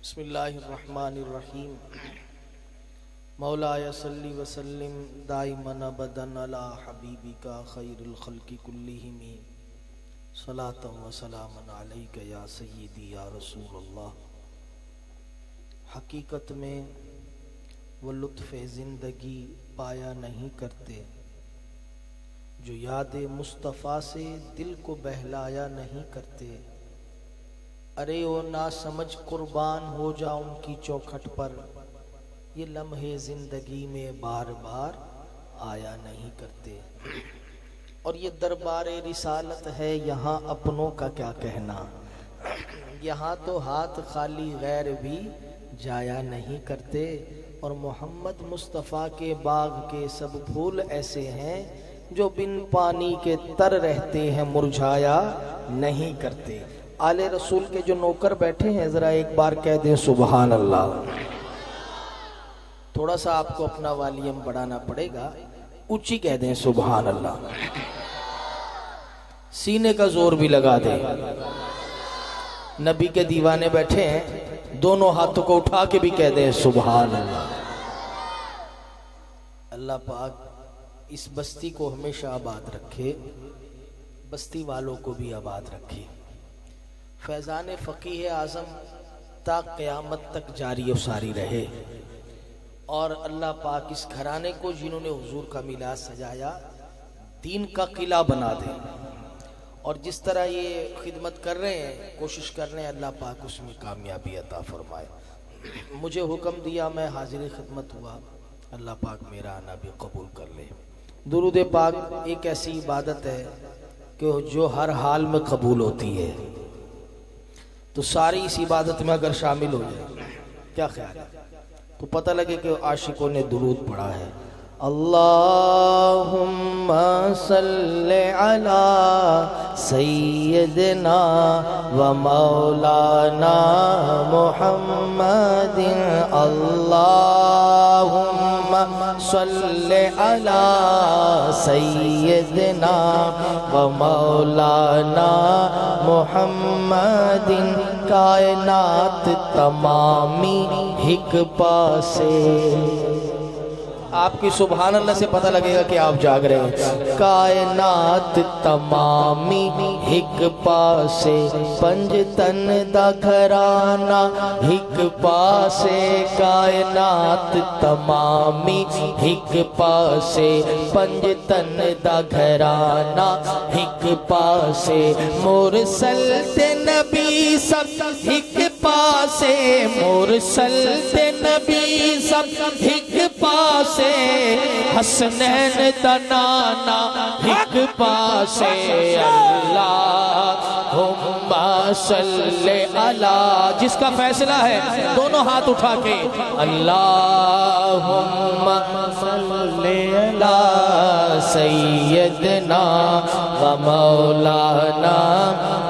बिस्मिल्लाहिर्रहमानिर्रहीम। मौलाया सल्ली वसल्लिम दाइमन अबदन अला हबीबिका खैरुल खल्क़ि कुल्लिहिम सलातन व सलामन अलैका या सय्यदी या रसूलल्लाह। हकीकत में वो लुत्फ़ ज़िंदगी पाया नहीं करते जो याद मुस्तफ़ा से दिल को बहलाया नहीं करते। अरे ओ ना समझ कुर्बान हो जा उनकी चौखट पर, ये लम्हे ज़िंदगी में बार बार आया नहीं करते। और ये दरबारे रिसालत है, यहाँ अपनों का क्या कहना। यहाँ तो हाथ खाली गैर भी जाया नहीं करते। और मोहम्मद मुस्तफ़ा के बाग के सब फूल ऐसे हैं जो बिन पानी के तर रहते हैं, मुरझाया नहीं करते। आले रसूल के जो नौकर बैठे हैं जरा एक बार कह दें सुभान अल्लाह। थोड़ा सा आपको अपना वॉल्यूम बढ़ाना पड़ेगा, ऊंची कह दें सुभान अल्लाह। सीने का जोर भी लगा दें। नबी के दीवाने बैठे हैं, दोनों हाथों को उठा के भी कह दें सुभान अल्लाह। अल्लाह पाक इस बस्ती को हमेशा आबाद रखे, बस्ती वालों को भी आबाद रखे। फैज़ान फ़कीह आज़म ता क़यामत तक जारी और सारी रहे। और अल्लाह पाक इस घराने को जिन्होंने हुजूर का मिलाद सजाया दीन का किला बना दे। और जिस तरह ये खिदमत कर रहे हैं, कोशिश कर रहे हैं, अल्लाह पाक उसमें कामयाबी अता फरमाए। मुझे हुक्म दिया, मैं हाजिर खिदमत हुआ, अल्लाह पाक मेरा आना भी कबूल कर ले। दुरूद पाक एक ऐसी इबादत है कि जो हर हाल में कबूल होती है। तो सारी इस इबादत में अगर शामिल हो जाए, क्या ख्याल है, तो पता लगे कि आशिकों ने दुरूद पढ़ा है। अल्लाहुम्मा सल्ले अला सय्यदना व मौलाना मुहम्मदिन। अल्लाहुम्मा सल्ले अला सय्यदना व मौलाना मुहम्मदिन। कायनात तमामी हिक पासे। आपकी सुभान अल्लाह से पता लगेगा कि आप जाग रहे हैं। कायनात तमामी हिक पासे, पंज तन दा घराना हिक पासे। कायनात तमामी हिक पासे, पंज तन दा घराना हिक पासे। मुरसल ते नबी सब हिक पासे, मुरसल ते नबी सब हिक पासे। हसनैन दा नाना हिक पासे। अल्लाहुम्मा सल्ले अला, जिसका फैसला है दोनों हाथ उठा के अल्लाहुम्मा सल्ले अला सय्यदना व मौलाना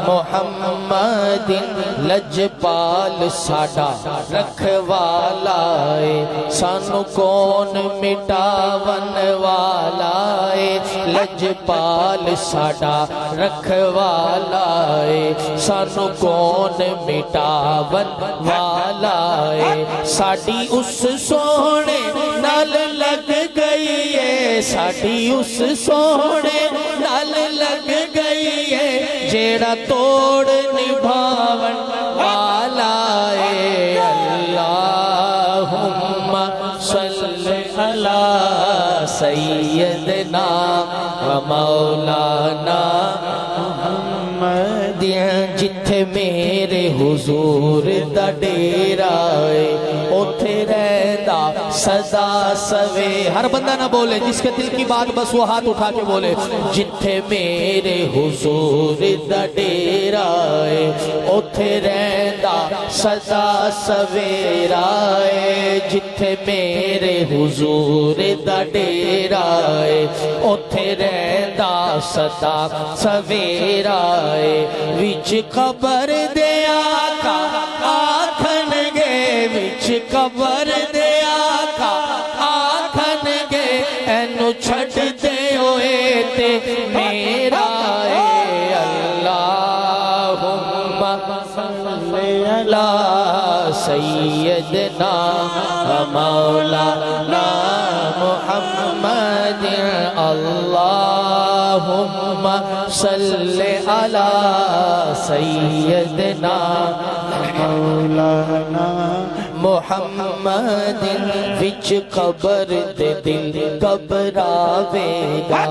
मुहम्मदिन। लजपाल साडा रखवाला है, सानू कौन मिटावन वाला है। लजपाल साडा रखवाला है, सानू कौन मिटावन वाला है। साडी उस सोने नाल लग गई है, साडी उस सोने नाल लग गई है। जेड़ा तोड़ निभावन वाला है। अल्लाहुम्मा सल्ले अला सय्यदना व मौलाना मुहम्मद। जिथे मेरे हुजूर दा डेरा है, उथे रहदा सदा सवे। हर बंदा ना बोले, जिसके दिल की बात बस वो हाथ उठा के बोले। जिथे मेरे हुजूर दा डेरा है, उथे रहदा सदा सवेरा है। जिथे मेरे हुजूर दा डेरा है, उथे रहदा सदा सवेरा है। विच कबर दे आका आखनगे, विच कबर दे आका आखनगे। एनु छड़ दे ओए ते मेरा है। अल्लाहुम्मा सल्ले अला सैयदना मौलाना मुहम्मद अल्लाहुम्मा सल्ले अला सैयदना मौलाना मुहम्मद विच कबर दे दिल घबरावेगा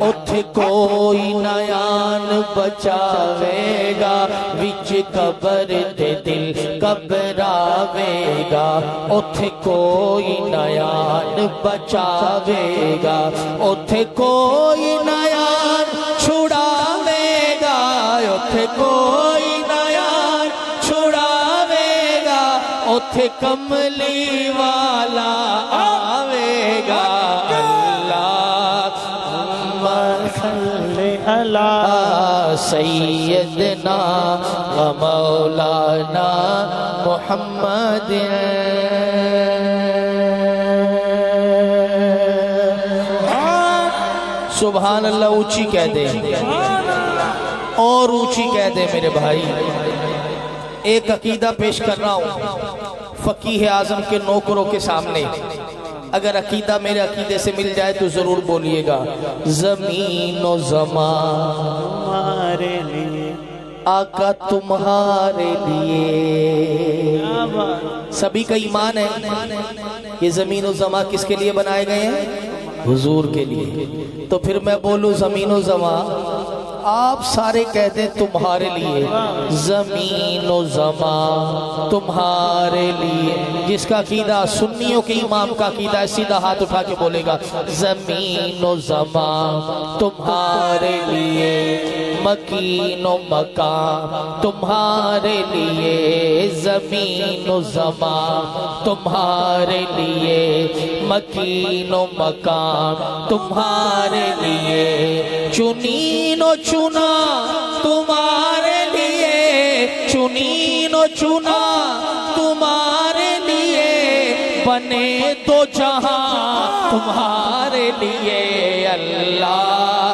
उथे कोई नयान बचावेगा विच कबर दे दिल घबरावेगा उथे कोई नयान बचावेगा उथे कोई नयान छुड़ावेगा उथे कोई नयान छुड़ावेगा उथे कमली वाला आवेगा अल्लाहुम्मा सल्ली अला सैयदना व मौलाना मुहम्मद। सुभान अल्लाह ऊंची कह दे और ऊंची कह दे मेरे भाई। एक अकीदा पेश कर रहा हूं फकीह आजम के नौकरों के सामने, अगर अकीदा मेरे अकीदे से मिल जाए तो जरूर बोलिएगा। जमीन और ज़मान तुम्हारे लिए, आका तुम्हारे लिए। सभी का ईमान है ये जमीन और ज़मान किसके लिए बनाए गए हैं? हुजूर के लिए। तो फिर मैं बोलूं जमीन और ज़मान, आप सारे कहते तुम्हारे लिए। जमीन और ज़मान तुम्हारे लिए। जिसका अकीदा सुन्नियों के इमाम का अकीदा है सीधा हाथ उठा के बोलेगा जमीन और ज़मान तुम्हारे लिए, मकीन और मकान तुम्हारे लिए, जमीन और ज़मान तुम्हारे लिए, मकीन और मकान तुम्हारे लिए, चुनीनो चुना तुम्हारे लिए, चुनीनो चुना तुम्हारे लिए, बने दो जहां तुम्हारे लिए। अल्लाहुम्मा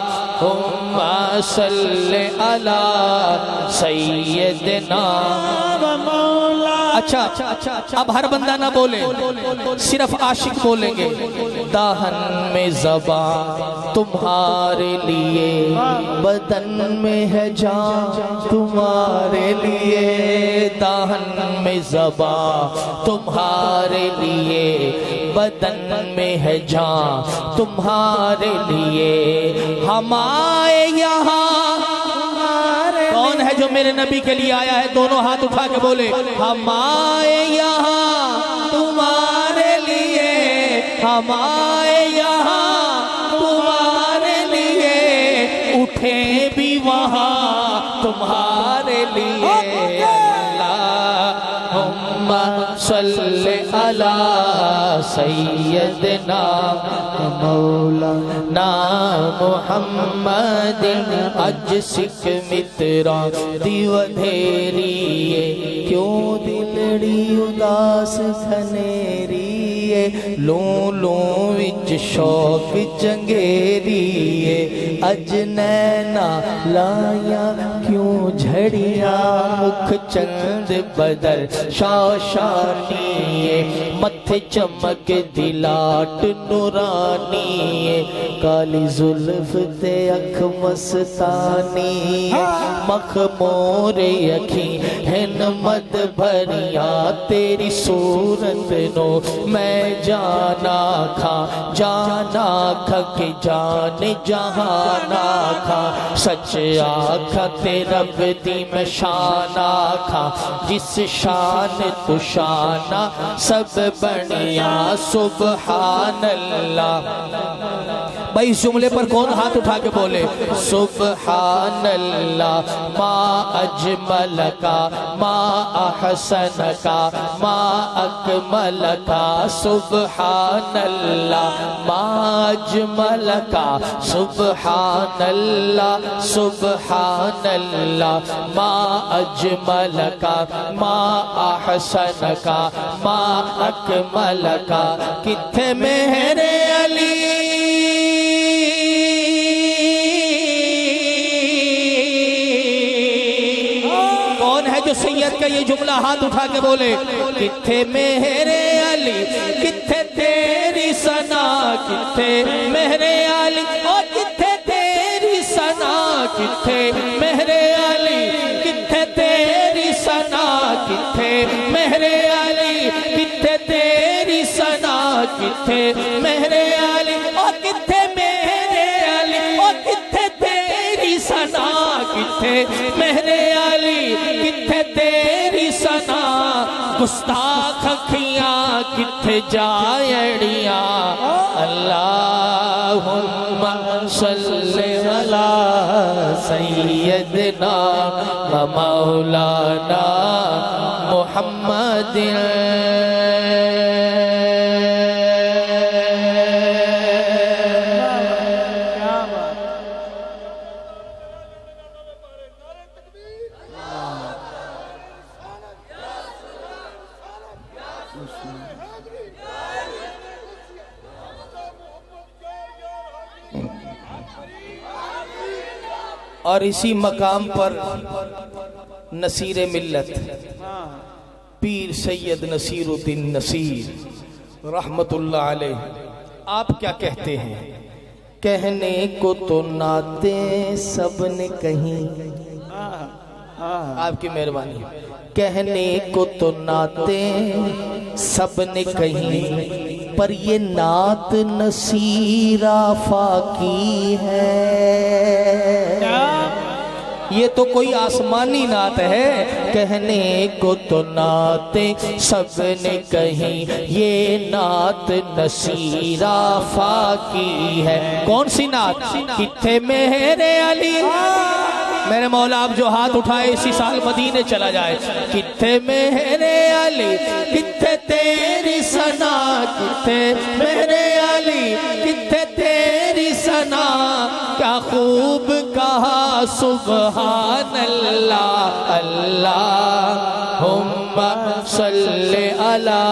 सल्ले अला सैयदना मौला। अच्छा, अब हर बंदा ना बोले, सिर्फ आशिक बोलेंगे। दाहन में ज़बान तुम्हारे लिए, बदन में है जान तुम्हारे लिए, दाहन में ज़बान तुम्हारे लिए, बदन में है जान तुम्हारे लिए। हमारे यहाँ कौन है जो मेरे नबी के लिए आया है? दोनों हाथ उठा के बोले हमारे यहाँ तुम्हारे लिए, हमारे यहाँ तुम्हारे लिए, उठे भी वहाँ तुम्हारे लिए। अल्लाहुम्मा सल्ले अला सैयदना मौलाना मुहम्मद। अज सिख मित्रा दी वधेरी क्यों दिलड़ी उदास खनेरी, लू लू विच शौक चंगेरी, अज नैना लाया क्यों झड़िया, मुख चंद बदल शाशानी, मथे चमक दिलाट नूरानी, काली जुल्फ ते अख मस्तानी, मखमोर अखी हिन मद भरिया, तेरी सूरत नो मैं जाना खा के जान जहाना खा, सच आखा ते रब दी मैं शान आखा, जिस शान तू शाना सब बनिया सुबहान अल्लाह। भाई इस जुमले पर कौन हाथ उठा के बोले सुबहान अल्लाह। मा अजमल का, मा अहसन का, मा अकमल का, सुबहान अल्लाह। मा अजमल का, सुबहान अल्लाह, सुबहान अल्लाह। मा अजमल का, मा अहसन का, मा अकमल का। किथे मेरे अली जो सैयद का ये जुमला हाथ उठा के बोले किथे मेरे अली किथे तेरी सना किथे मेरे अली ओ किथे तेरी सना किथे मेरे अली किथे तेरी सना किथे मेरे अली किथे तेरी सना किथे मेरे अली ओ किथे मेरे अली ओ किथे तेरी सना किथे मेरे अली किथे तेरी सना गुस्ताख अखियां किथे जायड़िया अल्लाहुम्मा सल्ली अला सय्यदना व मौलाना मुहम्मदिन। और इसी मकाम पर नसीर मिल्लत पीर सैयद नसीरुद्दीन नसीर रहमतुल्लाह अलैह आप क्या कहते हैं? कहने को तो नाते सबने कहीं, आपकी मेहरबानी, कहने को तो नाते सबने कहीं पर ये नात नसीरा फाकी है। ये तो कोई आसमानी नात है। कहने को तो नाते सबने कहीं ये नात नसीरा फाकी है। कौन सी नात? किथे मेरे अली, मेरे मौला आप जो हाथ उठाए इसी साल मदीने चला जाए। किथे मेरे अली किथे तेरी सना किथे मेरे अली किथे तेरी सना। क्या खूब कहा सुबहान अल्लाह अल्लाहुम्मा सल्ली अला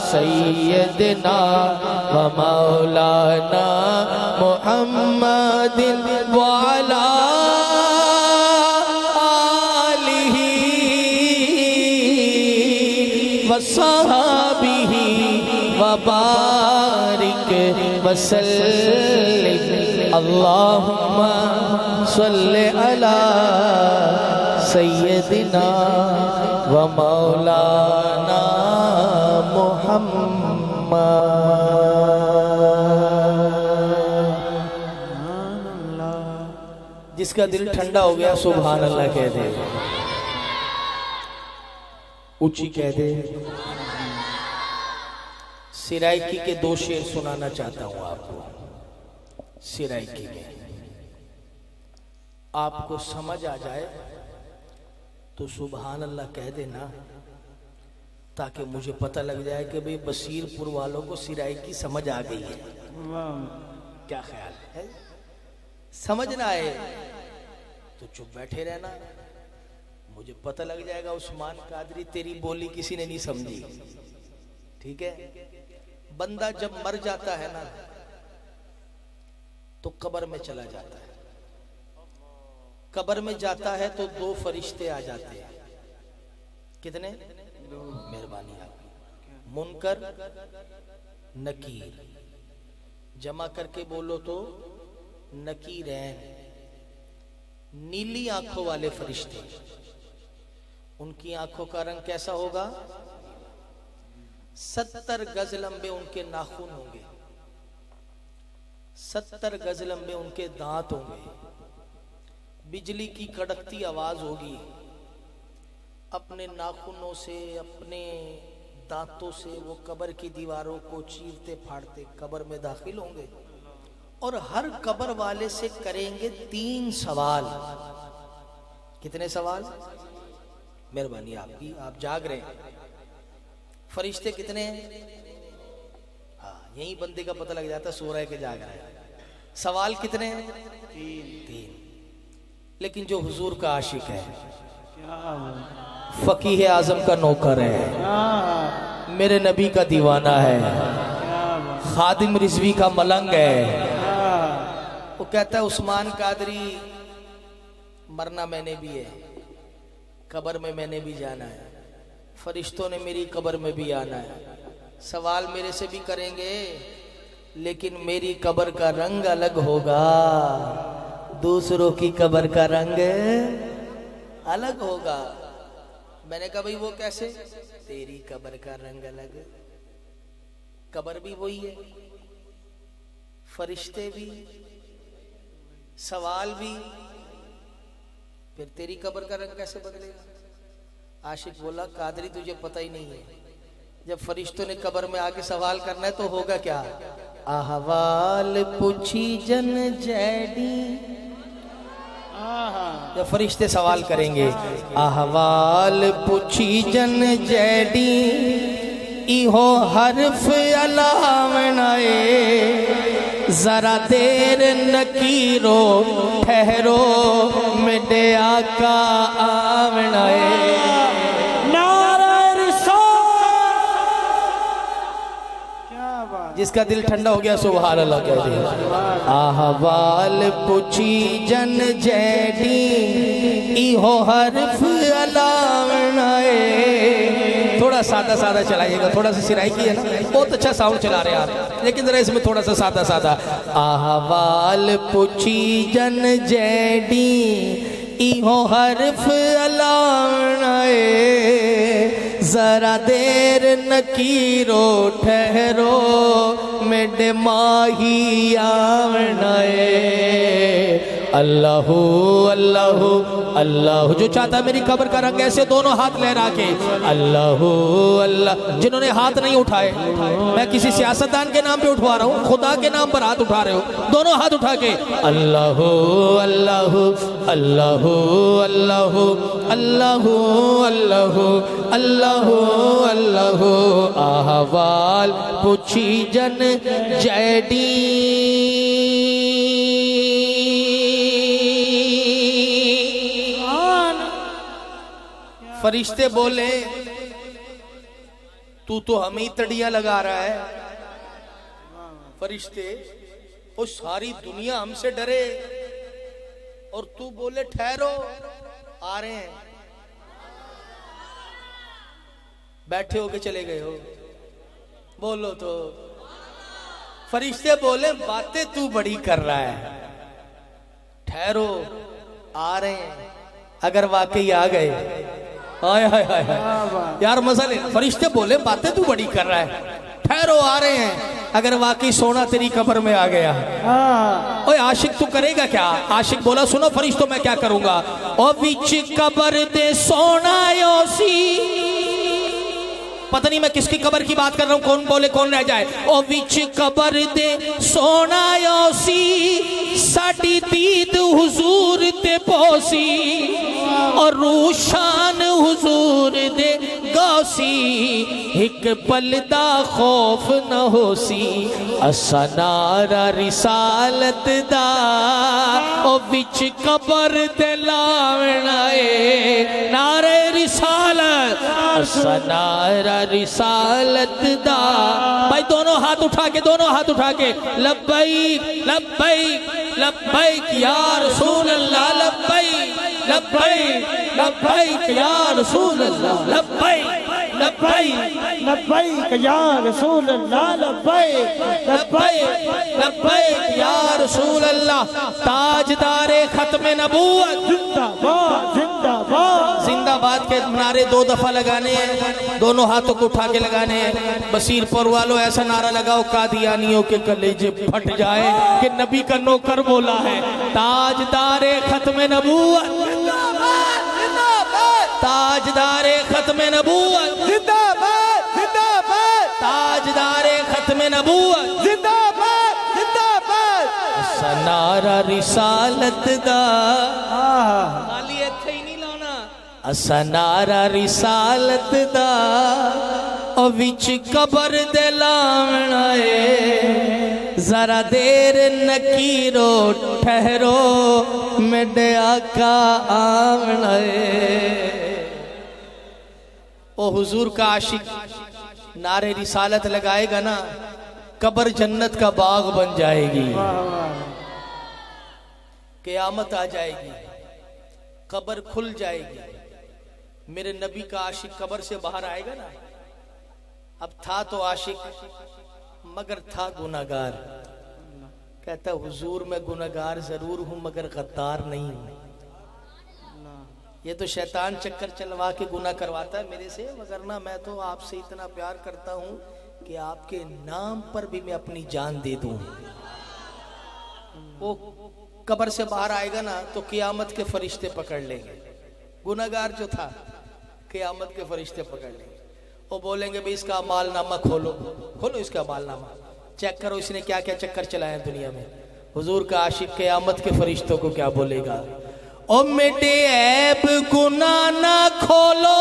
सय्यदना व मौलाना मुहम्मदिन व अला वसहाबिही वबारिक वसल्लिम अल्लाहुम्मा सल्ली अला सय्यदिना व मौलाना मुहम्मद। जिसका दिल ठंडा हो गया सुभान अल्लाह कह दे, ऊंची कह दे। सिराइकी के दो शेर सुनाना चाहता हूं आपको। सिराइकी के आपको समझ आ जाए तो सुभान अल्लाह कह देना, ताकि मुझे पता लग जाए कि भाई बशीरपुर वालों को सिराइकी समझ आ गई है। क्या ख्याल है? समझ ना आए तो चुप बैठे रहना, मुझे पता लग जाएगा उस्मान कादरी तेरी बोली किसी ने नहीं समझी। ठीक है? बंदा जब मर जाता है ना तो कब्र में चला जाता है। कब्र में जाता है तो दो फरिश्ते आ जाते हैं। कितने? मेहरबानी आपकी। मुनकर नकीर, जमा करके बोलो तो नकीरैन, नीली आंखों वाले फरिश्ते। उनकी आंखों का रंग कैसा होगा? 70 गज लंबे उनके नाखून होंगे, 70 गज लंबे उनके दांत होंगे, बिजली की कड़कती आवाज होगी। अपने नाखूनों से अपने दांतों से वो कब्र की दीवारों को चीरते फाड़ते कब्र में दाखिल होंगे और हर कब्र वाले से करेंगे 3 सवाल। कितने सवाल? मेहरबानी आपकी, आप जाग रहे हैं। फरिश्ते कितने हैं? हाँ, यही बंदे का पता लग जाता सो रहा है कि जाग रहा है। सवाल कितने हैं? 3। लेकिन जो हुजूर का आशिक है, फकीह आजम का नौकर है, मेरे नबी का दीवाना है, खादिम रिजवी का मलंग है, वो कहता है उस्मान कादरी मरना मैंने भी है, कब्र में मैंने भी जाना है, फरिश्तों ने मेरी कब्र में भी आना है, सवाल मेरे से भी करेंगे, लेकिन मेरी कब्र का रंग अलग होगा, दूसरों की कब्र का रंग अलग होगा। मैंने कहा भाई वो कैसे? तेरी कब्र का रंग अलग, कब्र भी वही है, फरिश्ते भी, सवाल भी, फिर तेरी कब्र का रंग कैसे बदलेगा? आशिक बोला कादरी तुझे पता ही नहीं है, जब फरिश्तों ने कब्र में आके सवाल करना है तो होगा क्या? अहवाल पूछी जन जैडी, जब फरिश्ते सवाल करेंगे, अहवाल पूछी जन जैडी, इहो हर्फ अलावनाए, जरा देर नकीरो ठहरो, मेरे आका आवनाए। जिसका दिल ठंडा हो गया सुभान अल्लाह कह दिया। आहवाल पूछी जन जैडी, इहो हर्फ अलावनाए। थोड़ा सादा सादा चलाइएगा, थोड़ा सा सिराई की है ना, बहुत अच्छा साउंड चला रहे हैं आप, लेकिन जरा इसमें थोड़ा सा सादा सादा। आहवाल पूछी जन जैडी, इहो हर्फ अलावनाए, जरा देर नकीरो ठहरो, मेरे माही आवनाए। अल्लाहु अल्लाहु अल्लाह, जो चाहता है मेरी कब्र का रंग ऐसे दोनों हाथ लहरा के अल्लाहु अल्लाह। जिन्होंने हाथ नहीं उठाए, मैं किसी सियासतदान के नाम पे उठवा रहा हूँ, खुदा के नाम पर हाथ उठा रहे हो, दोनों हाथ उठा के अल्लाहु अल्लाहु अल्लाहु अल्लाहु अल्लाहु अल्लाहु अल्लाहु अल्लाहु। आहवाल पूछी जन जैडी, फरिश्ते बोले तू तो हमें ही तड़ियां लगा रहा है। फरिश्ते, वो सारी दुनिया हमसे डरे और तू बोले ठहरो, आ रहे हैं। बैठे होके चले गए हो, बोलो तो। फरिश्ते बोले बातें तू बड़ी कर रहा है, ठहरो, आ रहे हैं। अगर वाकई आ गए, हाय हाय हाय यार मजा ले। फरिश्ते बोले बातें तू बड़ी कर रहा है, ठहरो, आ रहे हैं। अगर वाकई सोना तेरी कब्र में आ गया, ओए आशिक तू करेगा क्या? आशिक बोला सुनो फरिश्तों मैं क्या करूंगा। ओ विच कब्र दे सोना योसी, पता नहीं मैं किसकी कब्र की बात कर रहा हूं, कौन बोले कौन रह जाए। ओ विच कब्र दे सोना योसी, साडी दीद हुजूर ते पोसी, और रूशान हुजूर दे गौसी, एक पल दा खौफ न होसी, असा नारा रिसालत दा, ओ विच कब्र ते लावना ए, नारे रिसालत, असा नारा रिसालत दा। भाई दोनों हाथ उठा के, दोनों हाथ उठा के लब्बैक लब्बैक लब्बैक या रसूल अल्लाह, लब्बैक लब्बैक लब्बैक या रसूल अल्लाह, लब्बैक लब्बैक लब्बैक या रसूल अल्लाह, लब्बैक लब्बैक लब्बैक या रसूल अल्लाह। ताजदारे खत्म नबूवत जिंदाबाद जिंदाबाद। जिंदाबाद के नारे दो दफा लगाने हैं, दोनों हाथों को उठा के लगाने हैं। बसीरपुर वालों ऐसा नारा लगाओ कादियानियों के कलेजे फट जाए कि नबी का नौकर बोला है। ताजदारे खत्म नबूवत जिंदाबाद जिंदाबाद, ताजदारे खत्म नबूवत जिंदाबाद जिंदाबाद, ताजदारे खत्म नबूवत जिंदाबाद जिंदाबाद। नारा रिसालत दा, आहा खाली इत्थे ही नहीं लाना, असा नारा रिसालत दा, ओ विच कब्र दे लावना ए, जरा देर नकीरो ठहरो, मेरे आका आवना ए। ओ हुजूर का आशिक नारे रिसालत लगाएगा ना, कब्र जन्नत का बाग बन जाएगी, क़यामत आ जाएगी, कब्र खुल जाएगी, मेरे नबी का आशिक कब्र से बाहर आएगा ना, अब था तो आशिक मगर था गुनाहगार। कहता हुजूर मैं गुनाहगार जरूर हूं मगर गद्दार नहीं हूं। ये तो शैतान चक्कर चलवा के गुनाह करवाता है मेरे से, वगरना मैं तो आपसे इतना प्यार करता हूं कि आपके नाम पर भी मैं अपनी जान दे दूं। वो कब्र से बाहर आएगा ना तो क़यामत के फरिश्ते पकड़ लेंगे। गुनाहगार जो था क़यामत के फरिश्ते पकड़ लेंगे। वो बोलेंगे भाई इसका मालनामा खोलो, खोलो इसका मालनामा, चेक करो इसने क्या क्या चक्कर चलाया दुनिया में। हुजूर का आशिक क़यामत के फरिश्तों को क्या बोलेगा? ओ मेरे ऐब गुनाह ना खोलो।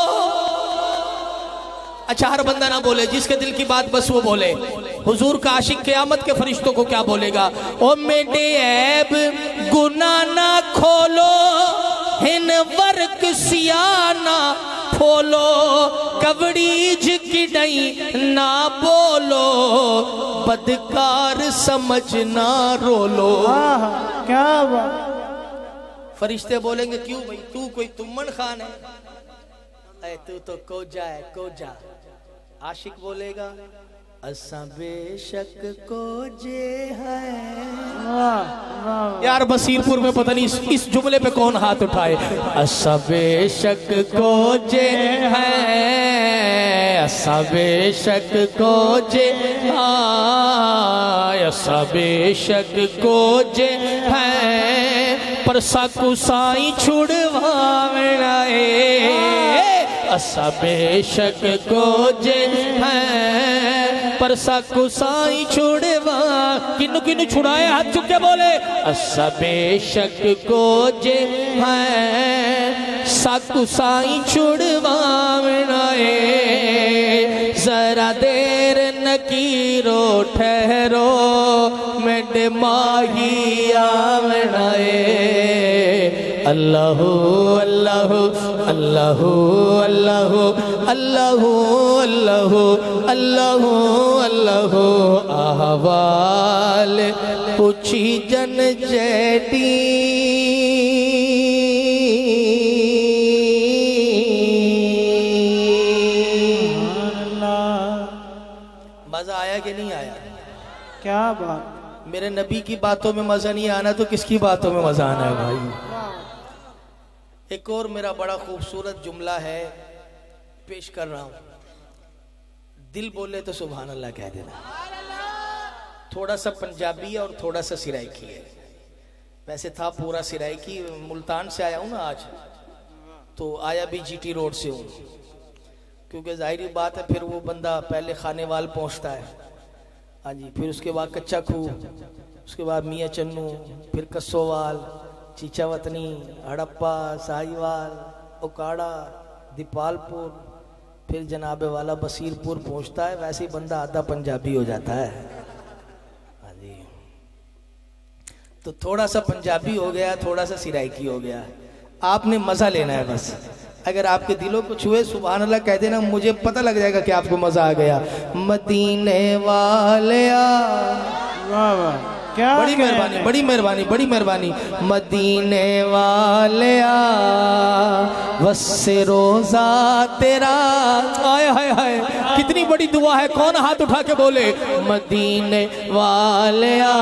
अच्छा हर बंदा ना बोले, जिसके दिल की बात बस वो बोले। हुजूर का आशिक क़यामत के फरिश्तों को क्या बोलेगा? ओ मेरे ऐब गुनाह ना खोलो, हिन वर्क सियाना खोलो, कवड़ीज की डई ना बोलो, बदकार समझ ना रोलो। क्या बात। फरिश्ते बोलेंगे क्यों भाई, तू कोई तुम्मन खान है? अरे तू तो कोजा है, कोजा। आशिक बोलेगा असा बेशक कोजे है। यार बसीरपुर में पता नहीं इस जुमले पे कौन हाथ उठाए। असा बेशक कोजे है, असा बेशक कोजे, असा बेशक कोजे है, पर साकू साई छुड़वावना असा बेशक कोजे है, पर साकू साई छुड़वा। किन्नू किन्नू छुड़ाए हाथ चुक के बोले असा बेशक कोजे है, साकू साई छुड़वावना जरा देर नकीरो ठहरो, मेरे माही आवना अल्लाह अल्लाह अल्लाह अल्लाह अल्लाह अल्लाह अल्लाह अल्लाह आहवाल पूछी जन जैडी। मजा आया कि नहीं आया? क्या बात। मेरे नबी की बातों में मजा नहीं आना तो किसकी बातों में मजा आना है भाई? एक और मेरा बड़ा खूबसूरत जुमला है, पेश कर रहा हूं। दिल बोले तो सुभान अल्लाह कह देना। थोड़ा सा पंजाबी है और थोड़ा सा सिराइकी है। वैसे था पूरा सिराइकी, मुल्तान से आया हूं ना आज, तो आया भी जीटी रोड से हूं, क्योंकि जाहिर बात है फिर वो बंदा पहले खानेवाल पहुंचता है, हाँ जी, फिर उसके बाद कच्चा खूह, उसके बाद मियाँ चन्नू, फिर कस्सोवाल, चीचावतनी, हड़प्पा, साहिवाल, उकाड़ा, दीपालपुर, फिर जनाबे वाला बसीरपुर पहुंचता है। वैसे ही बंदा आधा पंजाबी हो जाता है, हाँ जी। तो थोड़ा सा पंजाबी हो गया, थोड़ा सा सिराइकी हो गया। आपने मजा लेना है बस। अगर आपके दिलों को छुए सुभान अल्लाह कह देना, मुझे पता लग जाएगा कि आपको मजा आ गया। मदीने वालिया, वाह वाह, क्या बड़ी मेहरबानी, बड़ी मेहरबानी, बड़ी मेहरबानी। मदीने वालिया वस्से रोजा तेरा, आय हाय हाय, कितनी बड़ी दुआ है। कौन हाथ उठा के बोले मदीने वालिया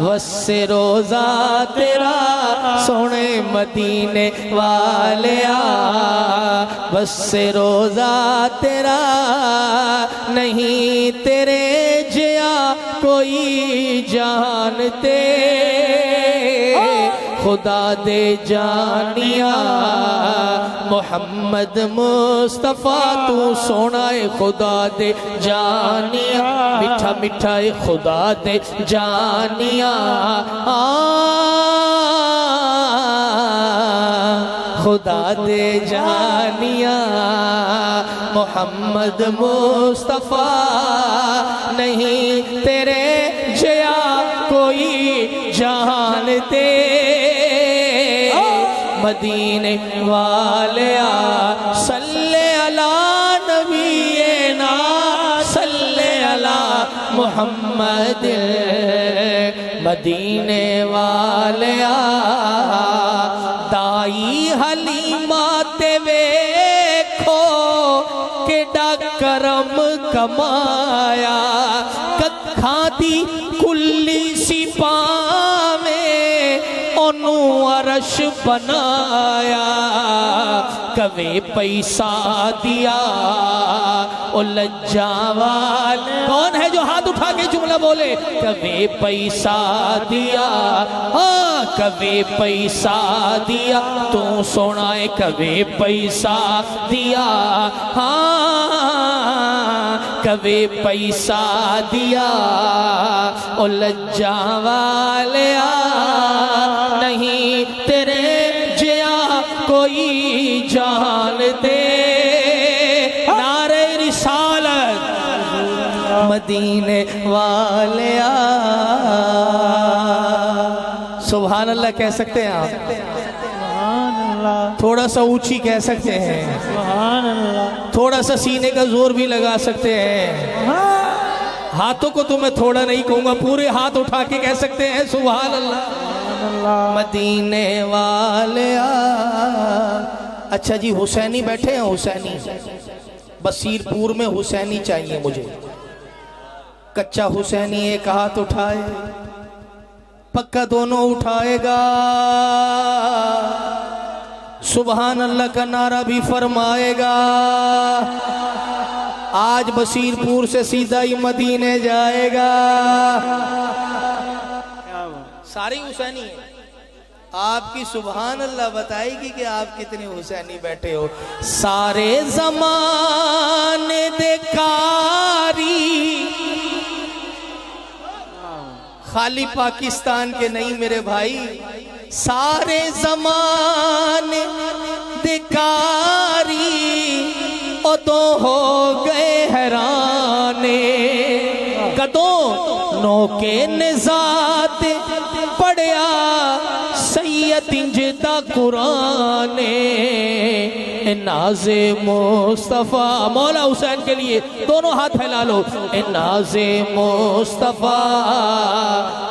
वस्से रोजा तेरा, सोने मदीने वालिया वस्से रोजा तेरा, नहीं तेरे जिया कोई जानते, खुदा दे जानिया मोहम्मद मुस्तफ़ा तू सोना है, खुदा दे जानिया मिठा मिठा है, खुदा दे जानिया खुदा दे जानिया मोहम्मद मुस्तफ़ा, नहीं तेरे जया कोई जानते, मदीने वालिया सल्ले अला नबीना सल्ले अला मुहम्मद, मदीने वालिया दाई हलीमा ते वे करम कमाया कखा दी कुल्ली सी पावे ओनू अरश बनाया कवे पैसा दिया ओ लज्जावाल। कौन है जो हाथ उठा के जुमला बोले? कवे पैसा दिया, हाँ कवे पैसा दिया, तू सोना है कवे पैसा दिया, हाँ कवे पैसा दिया ओ लज्जा वालिया नहीं तेरे जिया कोई जान दे। नारे रिसालत मदीने वालिया। सुभान अल्लाह कह सकते हैं आप? सुभान अल्लाह। थोड़ा सा ऊंची कह सकते हैं? सुभान अल्लाह। थोड़ा सा सीने का जोर भी लगा सकते हैं? हाथों को तो मैं थोड़ा नहीं कहूंगा, पूरे हाथ उठा के कह सकते हैं सुभान अल्लाह। मदीने वाले अच्छा जी हुसैनी बैठे हैं, हुसैनी बसीरपुर में हुसैनी चाहिए मुझे। कच्चा हुसैनी एक हाथ उठाए, पक्का दोनों उठाएगा, सुभान अल्लाह का नारा भी फरमाएगा। आज बसीरपुर से सीधा ही मदीने जाएगा। सारी हुसैनी है आपकी। सुभान अल्लाह बताएगी कि आप कितने हुसैनी बैठे हो। सारे ज़माने देकारी, खाली पाकिस्तान के नहीं मेरे भाई, सारे ज़माने देकारी ओ तो हो गए हैराने। कदों नौके निजात पढ़िया सैयद इंजदा कुराने। नाज़े मुस्तफ़ा मौला हुसैन के लिए दोनों हाथ फैला लो। नाज़े मुस्तफ़ा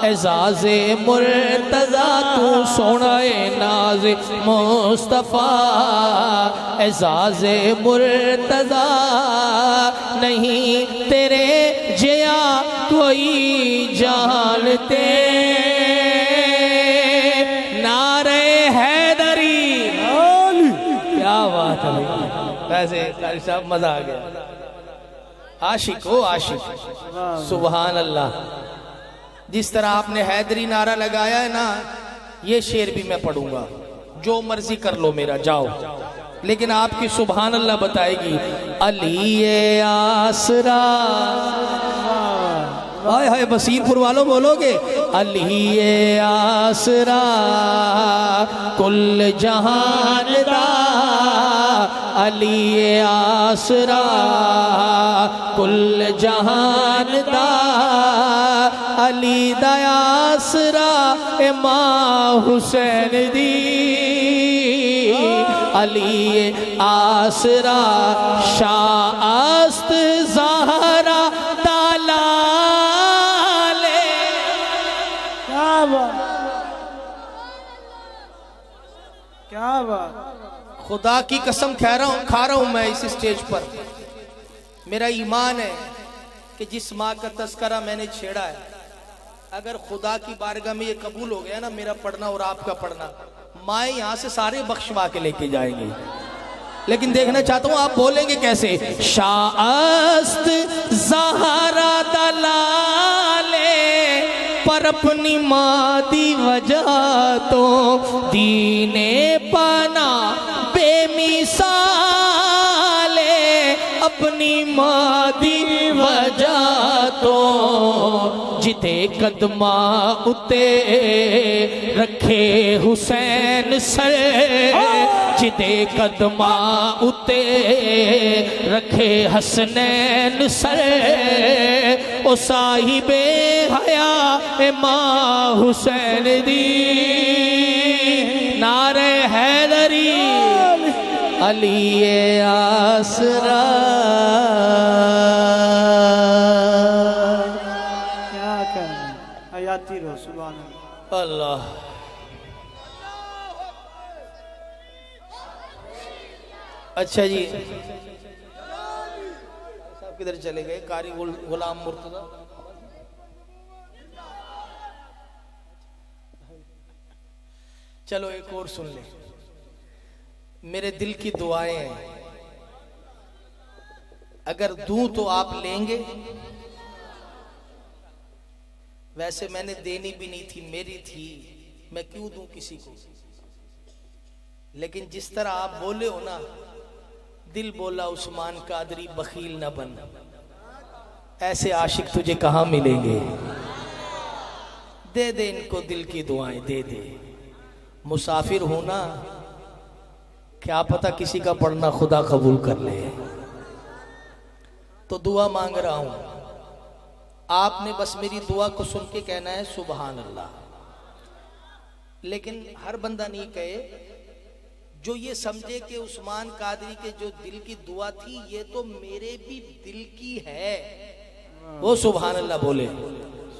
एजाज़े मुर्तज़ा तू सोना है। नाज़े मुस्तफ़ा एजाज़े मुर्तज़ा नहीं तेरे जिया कोई जानते। नारे हैदरी क्या बात है। वैसे कारी साहब मजा आ गया। आशिक हो आशिक। सुभान अल्लाह। जिस तरह आपने हैदरी नारा लगाया है ना, ये शेर भी मैं पढ़ूंगा, जो मर्जी कर लो मेरा, जाओ। लेकिन आपकी सुभान अल्लाह बताएगी। अली आसरा, हाय हाय बसीरपुर वालों बोलोगे? अली आसरा कुल जहान दा, अली आसरा कुल जहान दा, अली दा आसरा ए मां हुसैन दी, अली आसरा शाअस्त ज़हरा ताला। क्या बात। खुदा की कसम खा रहा हूं मैं इस स्टेज पर। मेरा ईमान है कि जिस माँ का तस्करा मैंने छेड़ा है, अगर खुदा की बारगाह में ये कबूल हो गया ना मेरा पढ़ना और आपका पढ़ना, माए यहाँ से सारे बख्शवा के लेके जाएंगे। लेकिन देखना चाहता हूँ आप बोलेंगे कैसे। शाअस्त ज़हरा दलाले पर अपनी मादी वजह तो दीने पाना बेमिसाले, अपनी मादी वजह तो जिते कदमा उते रखे हुसैन सर, जिते कदमा उते रखे हसनैन सर, ओ साहिबे हया ए मां हुसैन दी। नारे हैदरी अली आसरा। क्या करना, हयाती रहो। सुभान अल्लाह। अच्छा जी आप किधर चले गए? कारी गुलाम मुर्तजा। चलो एक और सुन ले। मेरे दिल की दुआएं हैं, अगर दूं तो आप लेंगे। वैसे मैंने देनी भी नहीं थी, मेरी थी, मैं क्यों दूं किसी को। लेकिन जिस तरह आप बोले हो ना, दिल बोला उस्मान कादरी बखील न बन। ऐसे आशिक तुझे कहां मिलेंगे। दे दे इनको दिल की दुआएं, दे दे। मुसाफिर होना, क्या पता किसी का पढ़ना खुदा कबूल कर ले। तो दुआ मांग रहा हूं, आपने बस मेरी दुआ को सुन के कहना है सुभान अल्लाह। लेकिन हर बंदा नहीं कहे, जो ये समझे कि उस्मान कादरी के जो दिल की दुआ थी ये तो मेरे भी दिल की है, वो सुभान अल्लाह बोले,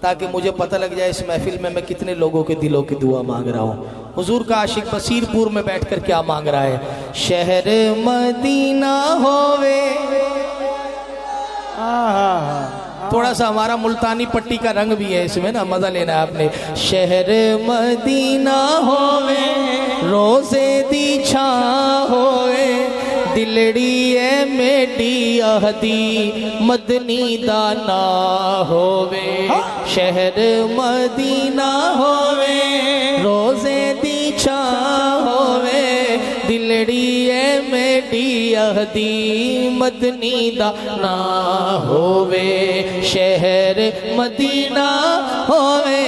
ताकि मुझे पता लग जाए इस महफिल में मैं कितने लोगों के दिलों की दुआ मांग रहा हूँ। हुजूर का आशिक बसीरपुर में बैठकर क्या मांग रहा है? शहर मदीना होवे। थोड़ा सा हमारा मुल्तानी पट्टी का रंग भी है इसमें ना, मजा लेना है आपने। शहर मदीना होवे, रोजे दी छा होवे, दिलड़ी है मेडी अहदी मदनी दा ना होवे। शहर मदीना होवे, रोजे दी छा होवे, दिलड़ी है मेडी अहदी मदनी दा ना होवे। शहर मदीना होवे,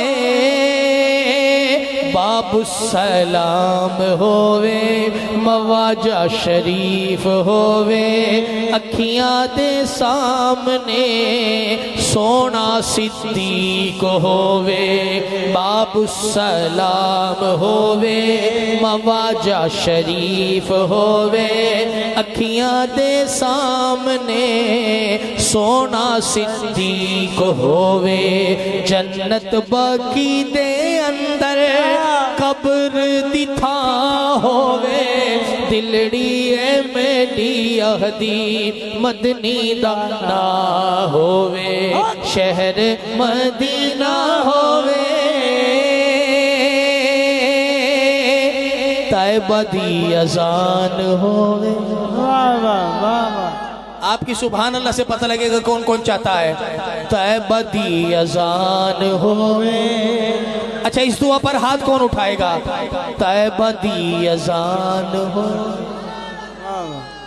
बाबू सलाम होवे, मवाजा शरीफ होवे, अखियां दे सामने सोना सिद्दीक होवे। बाबू सलाम होवे, मवाजा शरीफ होवे, अखियां दे सामने सोना सिद्दीक होवे। जन्नत बाकी दे अंदर कब्र दी था होवे, दिलड़ी है मेरी अहदी मदनी दा ना होवे। शहर मदीना होवे, तैबा दी अजान होवे। आपकी सुभान अल्लाह से पता लगेगा कौन कौन चाहता है। तैबा दी अजान होवे। अच्छा, इस दुआ पर हाथ कौन उठाएगा? तैबा दी अजान हो।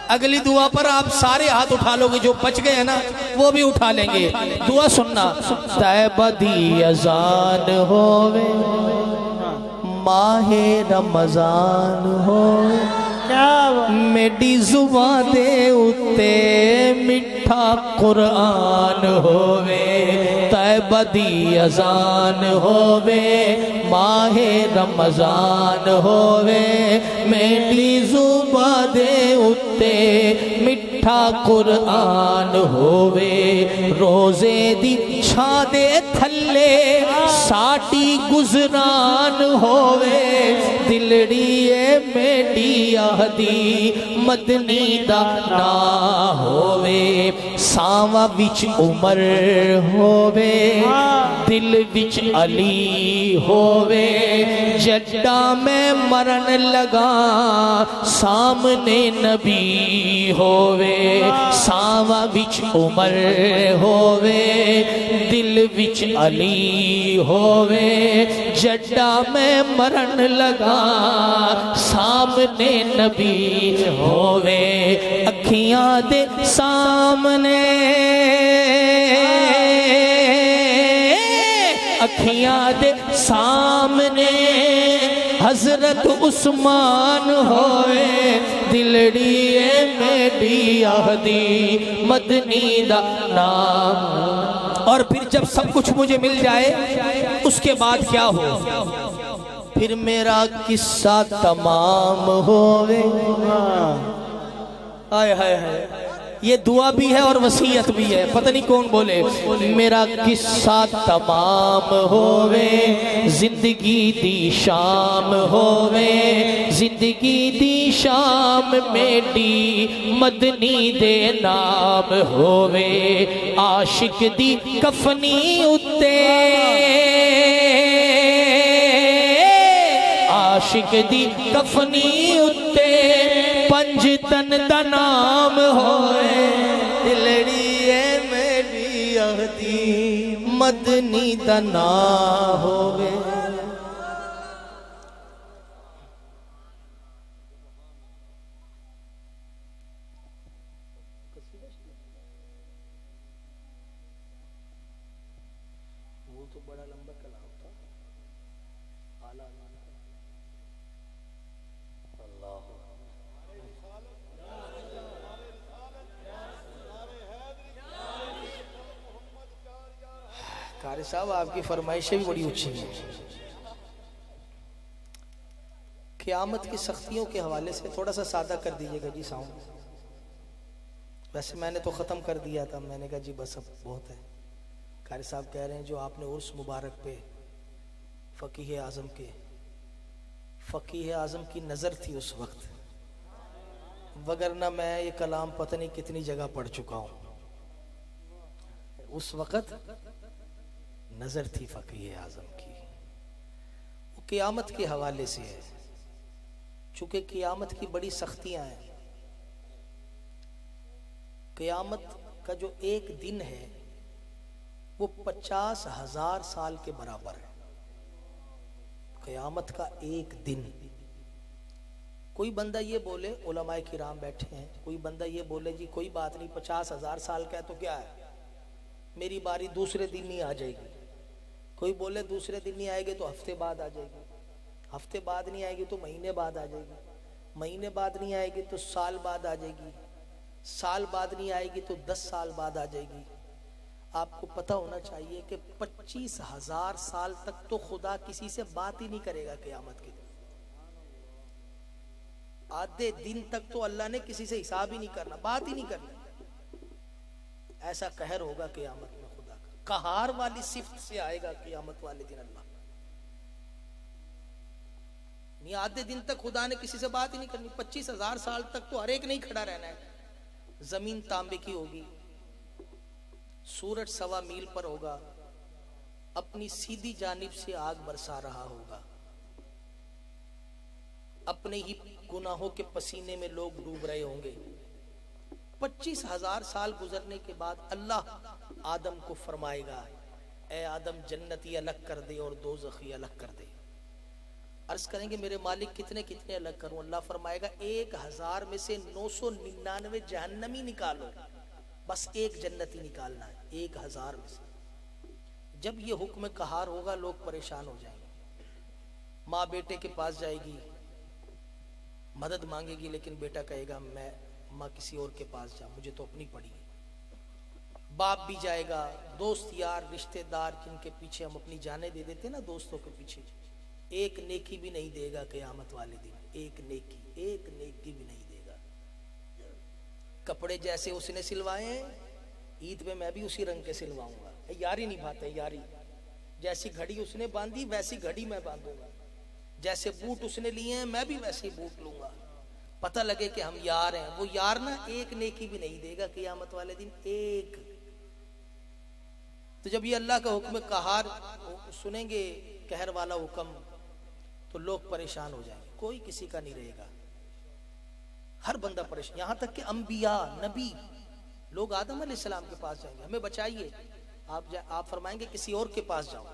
अगली दुआ पर आप सारे हाथ उठा लोगे, जो बच गए हैं ना वो भी उठा लेंगे। दुआ सुनना। तैबा दी अजान होवे, माहे रमजान हो, मेरी जुबान दे उत्ते मिठा कुरान होवे। तैबा दी अजान होवे, माहे रमजान होवे, मेरी जुबान दे उत्ते मिठा कुरान होवे। रोजे दी छा दे थल्ले साटी गुजरान होवे, दिलड़ी ए मेरी आहदी मदनी दा ना होवे। सावा विच उमर होवे, दिल विच अली होवे, जड्डा में मरन लगा सामने नबी होवे। सावा विच उमर होवे, दिल विच अली होवे, जड्डा में मरन लगा सामने नबी होवे। अखियां दे सामने, अखियां दे सामने हजरत उस्मान होए, दिलड़ी मेरी आहदी मदनी दा नाम। और फिर जब सब कुछ मुझे मिल जाए उसके बाद क्या हो? फिर मेरा किस्सा तमाम होवे। हाय हाय हाय, ये दुआ भी है और वसीयत भी है। पता नहीं कौन बोले, मेरा किस्सा तमाम होवे जिंदगी दी शाम होवे, जिंदगी दी शाम मेरी मदनी दे नाम होवे, आशिक दी कफनी उत्ते, आशिक दी कफनी उत्ते पंज तन दा नाम होए, दिलड़ी है मेरी अहदी मदनी दा नाम होवे। वो तो बड़ा लंबा कलाम था। आला कारी साहब आपकी फरमाइशें भी बड़ी ऊंची हैं। क़यामत की सख्तियों के हवाले से थोड़ा सा सादा कर दीजिएगा जी साउंड। वैसे मैंने तो ख़त्म कर दिया था, मैंने कहा जी बस अब बहुत है। कारी साहब कह रहे हैं जो आपने उर्स मुबारक पे फ़कीह आज़म के फ़कीह आज़म की नज़र थी उस वक्त, वगरना मैं ये कलाम पता नहीं कितनी जगह पढ़ चुका हूँ। उस वक्त नज़र थी फ़कीह आज़म की। वो क़यामत के हवाले से है, चूँकि क़यामत की बड़ी सख्तियाँ हैं। क़यामत का जो एक दिन है वो 50,000 साल के बराबर है। क़यामत का एक दिन। कोई बंदा ये बोले, उलमाए किराम बैठे हैं, कोई बंदा ये बोले जी कोई बात नहीं 50,000 साल का है तो क्या है, मेरी बारी दूसरे दिन ही आ जाएगी। कोई बोले दूसरे दिन नहीं आएगी तो हफ्ते बाद आ जाएगी, हफ्ते बाद नहीं आएगी तो महीने बाद आ जाएगी, महीने बाद नहीं आएगी तो साल बाद आ जाएगी, साल बाद नहीं आएगी तो 10 साल बाद आ जाएगी। आपको पता होना चाहिए कि 25,000 साल तक तो खुदा किसी से बात ही नहीं करेगा क़यामत के दिन। आधे दिन तक तो अल्लाह ने किसी से हिसाब ही नहीं करना, बात ही नहीं करना। ऐसा कहर होगा क़यामत में खुदा का, कहार वाली सिफ्त से आएगा क़यामत वाले दिन अल्लाह। नहीं, आधे दिन तक खुदा ने किसी से बात ही नहीं करनी। 25,000 साल तक तो हर एक नहीं खड़ा रहना है। जमीन तांबे की होगी, सूरज 1.25 मील पर होगा, अपनी सीधी जानिब से आग बरसा रहा होगा, अपने ही गुनाहों के पसीने में लोग डूब रहे होंगे। 25,000 साल गुजरने के बाद अल्लाह आदम को फरमाएगा, ए आदम जन्नती अलग कर दे और दोज़खी अलग कर दे। अर्ज करेंगे मेरे मालिक कितने कितने अलग करूं? अल्लाह फरमाएगा 1000 में से 999 जहन्नमी निकालो, बस एक जन्नती निकालना है 1000 में से। जब ये हुक्म कहार होगा लोग परेशान हो जाएंगे। माँ बेटे के पास जाएगी, मदद मांगेगी, लेकिन बेटा कहेगा मैं माँ किसी और के पास जा, मुझे तो अपनी पड़ी है। बाप भी जाएगा, दोस्त यार रिश्तेदार जिनके पीछे हम अपनी जानें दे देते ना, दोस्तों के पीछे एक नेकी भी नहीं देगा क़यामत वाले दिन। एक नेकी भी नहीं देगा। कपड़े जैसे उसने सिलवाए हैं, ईद में मैं भी उसी रंग के सिलवाऊंगा। यारी निभाते यारी। जैसी घड़ी उसने बांधी वैसी घड़ी मैं बांधूंगा, जैसे बूट उसने लिए हैं मैं भी वैसे ही बूट लूंगा। पता लगे कि हम यार हैं। वो यार ना एक नेकी भी नहीं देगा क़यामत वाले दिन, एक। तो जब ये अल्लाह का हुक्म कहार सुनेंगे, कहर वाला हुक्म, तो लोग परेशान हो जाएंगे, कोई किसी का नहीं रहेगा। हर बंदा परेशान, यहां तक कि अंबिया नबी लोग आदम अलैहिस्सलाम के पास जाएंगे, हमें बचाइए। आप फरमाएंगे किसी और के पास जाओ,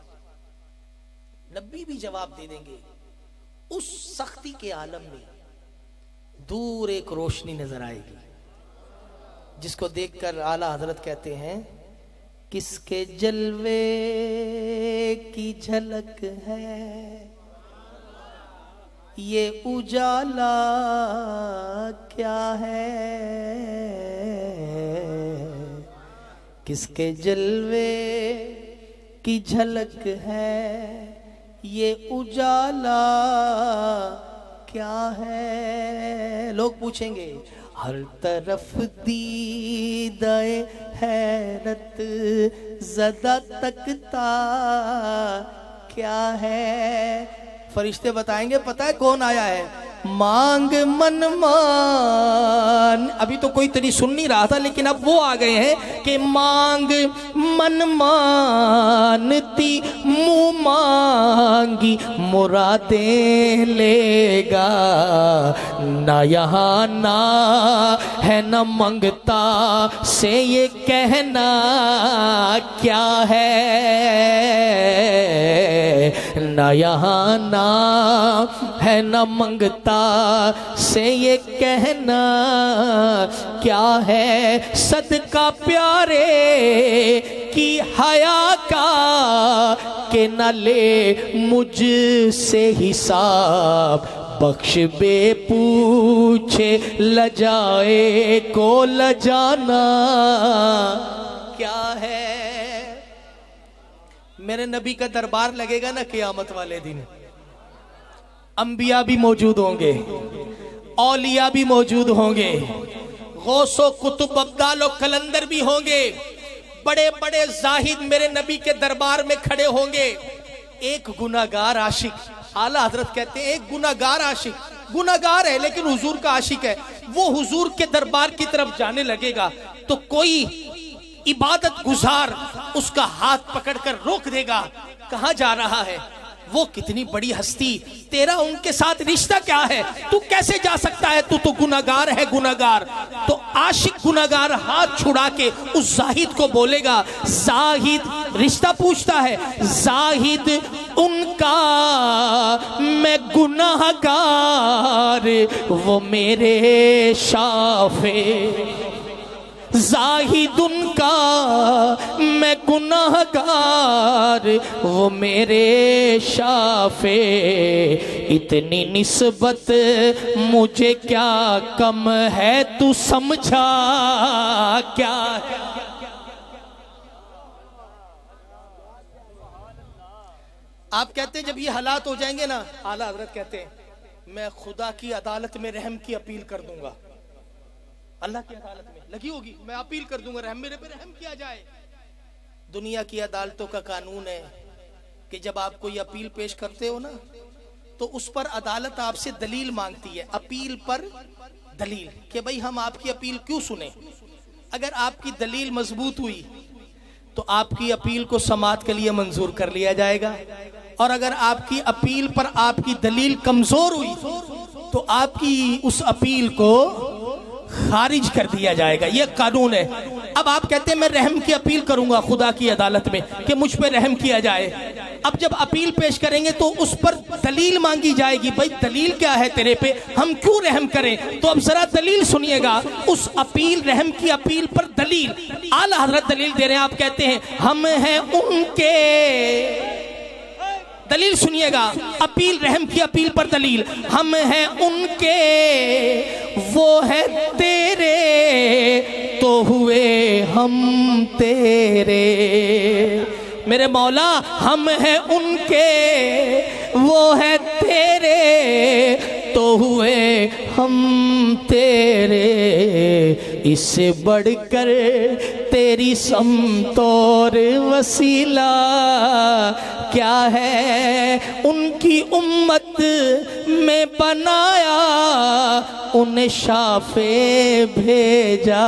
नबी भी जवाब दे देंगे। उस सख्ती के आलम में दूर एक रोशनी नजर आएगी, जिसको देखकर आला हजरत कहते हैं, किसके जलवे की झलक है ये उजाला क्या है, किसके जलवे की झलक है ये उजाला क्या है। लोग पूछेंगे हर तरफ दीदाए हैरत ज़दा तकता क्या है। फरिश्ते बताएंगे पता है कौन आया है, मांग मन मान। अभी तो कोई तेरी सुन नहीं रहा था, लेकिन अब वो आ गए हैं कि मांग मन मानती मुँह मांगी मुरादें लेगा। ना यहाँ ना है न मंगता से ये कहना क्या है। ना यहाँ ना है न मंगता से ये कहना क्या है। सदका प्यारे की हया का के न ले मुझसे हिसाब। बख्श बे पूछे लजाए को लजाना क्या है। मेरे नबी का दरबार लगेगा ना क़यामत वाले दिन, अंबिया भी मौजूद होंगे, औलिया भी मौजूद होंगे, गौसो कुतुब अब्दाल और कलंदर भी होंगे, बड़े बड़े जाहिद मेरे नबी के दरबार में खड़े होंगे। एक गुनाहगार आशिक, आला हजरत कहते हैं एक गुनाहगार आशिक, गुनाहगार है लेकिन हुजूर का आशिक है, वो हुजूर के दरबार की तरफ जाने लगेगा तो कोई इबादत गुजार उसका हाथ पकड़कर रोक देगा। कहां जा रहा है? वो कितनी बड़ी हस्ती, तेरा उनके साथ रिश्ता क्या है, तू कैसे जा सकता है, तू तो गुनाहगार है गुनाहगार। तो आशिक गुनाहगार हाथ छुड़ा के उस जाहिद को बोलेगा, जाहिद रिश्ता पूछता है, जाहिद उनका मैं गुनाहगार वो मेरे शाफे। जाहिद उनका मैं गुनाहगार वो मेरे शाफे। इतनी निस्बत मुझे क्या कम है तू समझा क्या है। आप कहते हैं जब ये हालात हो जाएंगे ना, आला हजरत कहते हैं मैं खुदा की अदालत में रहम की अपील कर दूंगा। अल्लाह की अदालत में लगी होगी, मैं अपील कर दूंगा रहम, मेरे पे रहम किया जाए। दुनिया की अदालतों का कानून है कि जब आप कोई अपील पेश करते हो ना तो उस पर अदालत आपसे दलील मांगती है, अपील पर दलील कि भाई हम आपकी अपील क्यों सुने। अगर आपकी दलील मजबूत हुई तो आपकी अपील को समाअत के लिए मंजूर कर लिया जाएगा, और अगर आपकी अपील पर आपकी दलील कमजोर हुई तो आपकी उस अपील को खारिज कर दिया जाएगा। यह कानून है। अब आप कहते हैं मैं रहम की अपील करूंगा खुदा की अदालत में कि मुझ पे रहम किया जाए। अब जब अपील पेश करेंगे तो उस पर दलील मांगी जाएगी, भाई दलील क्या है तेरे पे, हम क्यों रहम करें। तो अब जरा दलील सुनिएगा, उस अपील रहम की अपील पर दलील आला हजरत दलील दे रहे हैं। आप कहते हैं हम हैं उनके, दलील सुनिएगा, अपील रहम की अपील पर दलील, हम हैं उनके वो है तेरे तो हुए हम तेरे। मेरे मौला हम हैं उनके वो है तेरे तो हुए हम तेरे। इससे बढ़कर तेरी समतौर वसीला क्या है। उनकी उम्मत में बनाया उन्हें शाफे भेजा।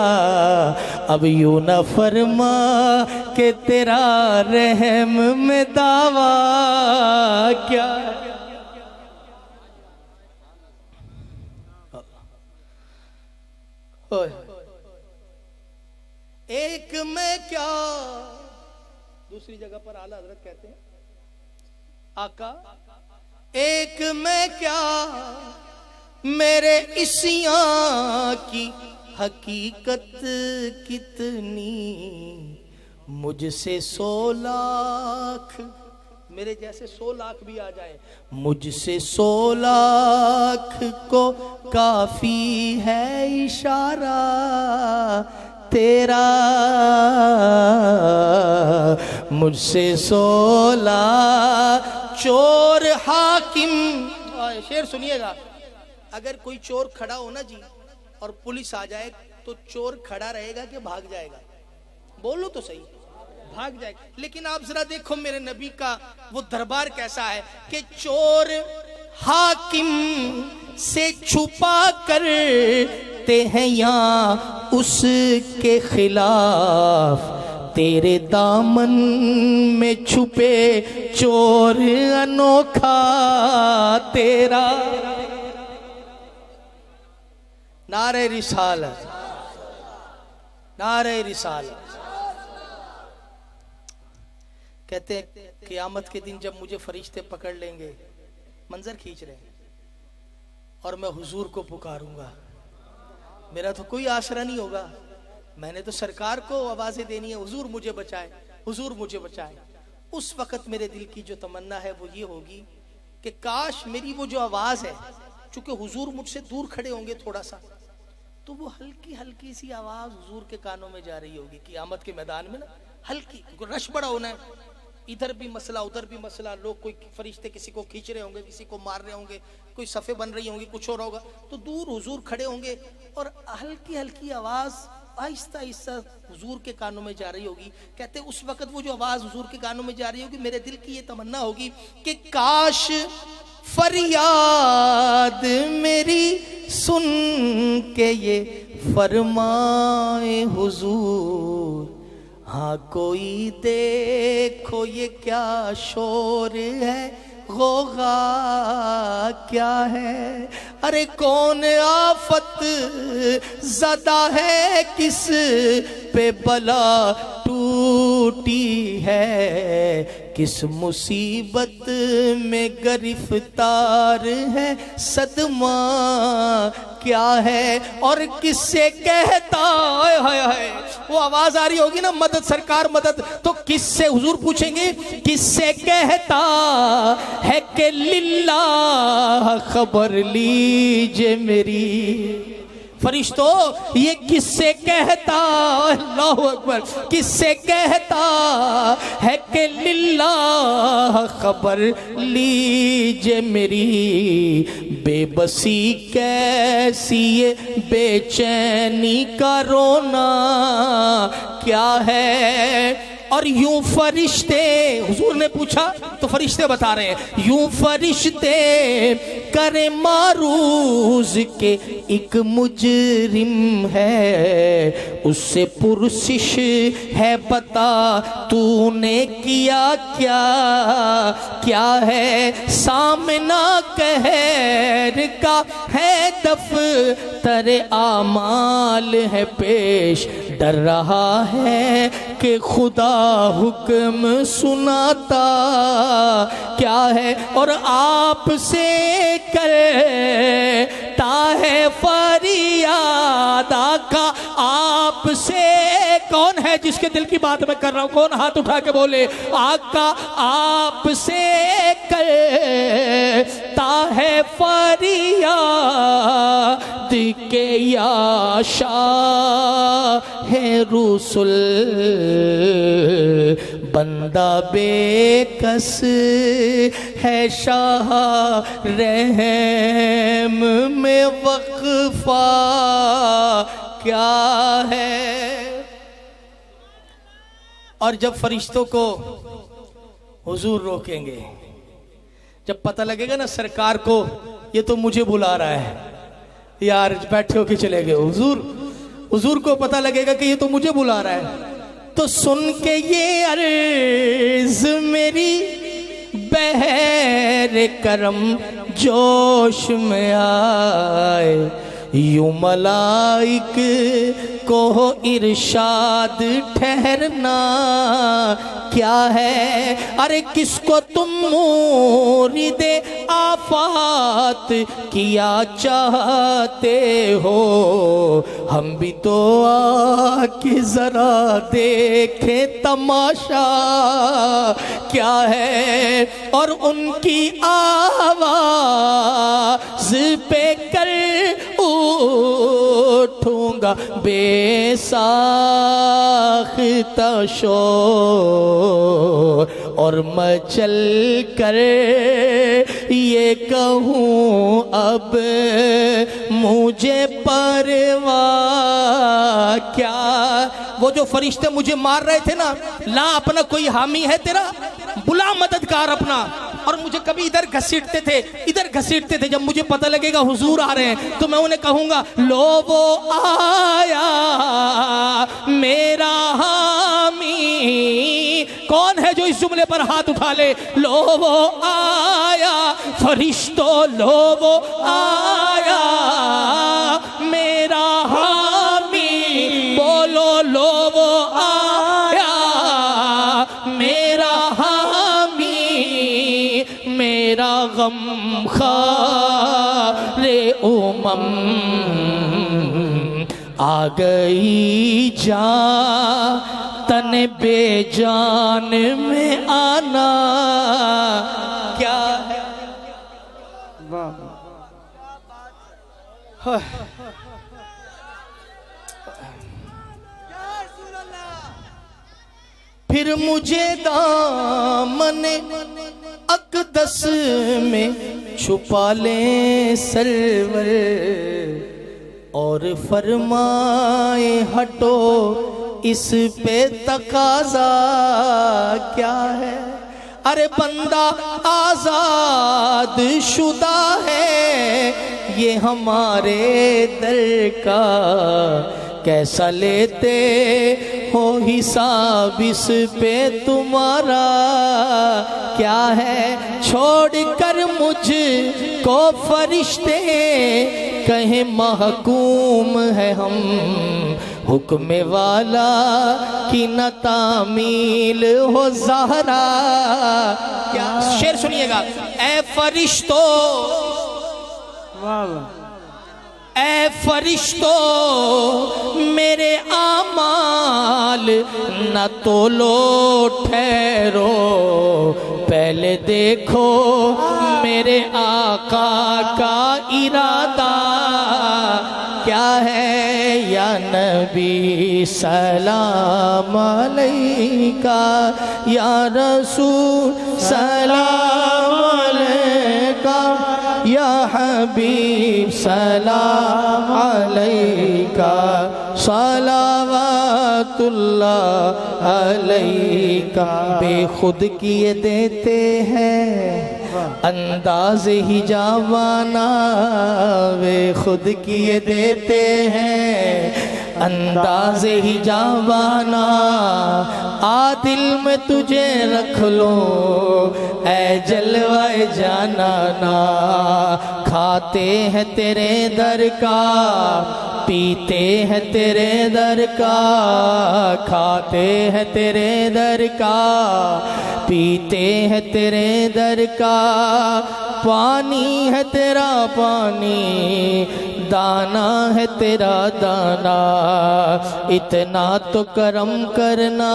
अब यूं न फरमा के तेरा रहम में दावा क्या। एक में क्या, दूसरी जगह पर आला हजरत कहते हैं आका एक में क्या मेरे इसियां की हकीकत कितनी। मुझसे 100 लाख, मेरे जैसे 100 लाख भी आ जाए, मुझसे 100 लाख को काफी है इशारा तेरा। मुझसे 100 लाख चोर हाकिम, शेर सुनिएगा, अगर कोई चोर खड़ा हो ना जी और पुलिस आ जाए तो चोर खड़ा रहेगा कि भाग जाएगा? बोलो तो सही, भाग जाएगा। लेकिन आप जरा देखो मेरे नबी का वो दरबार कैसा है कि चोर हाकिम से छुपा करते हैं या उसके खिलाफ, तेरे दामन में छुपे चोर अनोखा तेरा। नारे रिसालत, नारे रिसालत। कहते हैं क़यामत के दिन जब मुझे फरिश्ते पकड़ लेंगे, मंजर खींच रहे हैं, और मैं हुजूर को पुकारूंगा, मेरा तो कोई आसरा नहीं होगा। मैंने तो सरकार को आवाजें देनी है, हुजूर मुझे बचाए, हुजूर मुझे बचाए। उस वक्त मेरे दिल की जो तमन्ना है वो ये होगी कि काश मेरी वो जो आवाज है, चूंकि हुजूर मुझसे दूर खड़े होंगे थोड़ा सा, तो वो हल्की हल्की सी आवाज हुजूर के कानों में जा रही होगी क़यामत के मैदान में ना, हल्की। रश बड़ा होना है, इधर भी मसला उधर भी मसला, लोग कोई फरिश्ते किसी को खींच रहे होंगे, किसी को मार रहे होंगे, कोई सफ़े बन रही होंगी, कुछ हो रहा होगा, तो दूर हुजूर खड़े होंगे और हल्की हल्की आवाज आहिस्ता आहिस्ता हुजूर के कानों में जा रही होगी। कहते उस वक्त वो जो आवाज हुजूर के कानों में जा रही होगी, मेरे दिल की ये तमन्ना होगी कि काश फरियाद मेरी सुन के ये फरमाए हुजूर, हाँ कोई देखो ये क्या शोर है, गोगा क्या है। अरे कौन आफत ज़दा है, किस पे बला टूटी है, किस मुसीबत में गिरफ्तार है, सदमा क्या है। और किससे कहता है, वो आवाज आ रही होगी ना, मदद सरकार मदद, तो किससे, हुजूर पूछेंगे किससे कहता है कि लिल्लाह खबर लीजिए मेरी। फरिश्तों ये किससे कहता, अल्लाहु अकबर, किससे कहता है कि लिल्लाह खबर लीजिए मेरी, बेबसी कैसी ये बेचैनी का रोना क्या है। और यूं फरिश्ते, हुजूर ने पूछा तो फरिश्ते बता रहे हैं, यूं फरिश्ते करे मारूज के एक मुजरिम है, उससे पुरसिश है बता तूने किया क्या क्या है। सामना कहर का है दफ्तर आमाल है पेश, डर रहा है कि खुदा हुक्म सुनाता क्या है। और आपसे करता है फरियाद आका, आपसे कौन है जिसके दिल की बात मैं कर रहा हूं, कौन हाथ उठा के बोले आका, आपसे करता है फरियाद के या शाह है रुसुल, बंदा बेकस है शाह रहम में वक्फा क्या है। और जब फरिश्तों को हुजूर रोकेंगे, जब पता लगेगा ना सरकार को ये तो मुझे बुला रहा है, यार बैठे होके चले गए, हुजूर को पता लगेगा कि ये तो मुझे बुला रहा है, तो सुन के ये अर्ज मेरी बहर करम जोश में आए, यूं मलाइक को इरशाद ठहरना क्या है। अरे किसको तुम मुरीदे आफात किया चाहते हो, हम भी तो आके जरा देखे तमाशा क्या है। और उनकी आवाज पे कर उठूंगा बेसाख्ता शोर, और मैं चल कर ये कहूँ अब मुझे परवाह क्या। वो जो फरिश्ते मुझे मार रहे थे ना, ला अपना कोई हामी है तेरा, बुला मददगार अपना। और मुझे कभी इधर घसीटते थे, जब मुझे पता लगेगा हुजूर आ रहे हैं तो मैं उन्हें कहूंगा लो वो आया मेरा हामी। कौन है जो इस जुमले पर हाथ उठा ले। लो वो आया फरिश्तों, लो वो आया मेरा हामी। बोलो लो वो आया मेरा हामी, मेरा गम खारे उमम। आ गई जा तने बेजान में आना क्या है। वाह फिर मुझे दामने अक़दस में छुपा ले सरवर, और फरमाए हटो इस पे तकाजा क्या है। अरे बंदा आजाद शुदा है ये हमारे दर का, कैसा लेते हो हिसाब इस पे तुम्हारा क्या है। छोड़ कर मुझ को फरिश्ते कहे महकूम है हम, हुक्म वाला की न तामील हो ज़हरा क्या। शेर सुनिएगा। ए फरिश्तों, वाह वाह, ए फरिश्तों मेरे आमाल न तोलो ठहरो, पहले देखो मेरे आका का इरादा क्या है। या नबी सलाम अलैका, या रसूल सलाम अलैका, या हबीब सलाम अलैका, सलावतुल्लाह अलैका। बेखुद किए देते हैं अंदाज ही जावाना, वे खुद किए देते हैं अंदाज ही जावाना। आ दिल में तुझे रख लो ऐ जलवाए जाना ना, खाते हैं तेरे दर का, पीते हैं तेरे दर का, खाते हैं तेरे दर का, पीते हैं तेरे दर का। पानी है तेरा पानी, दाना है तेरा दाना, इतना तो करम करना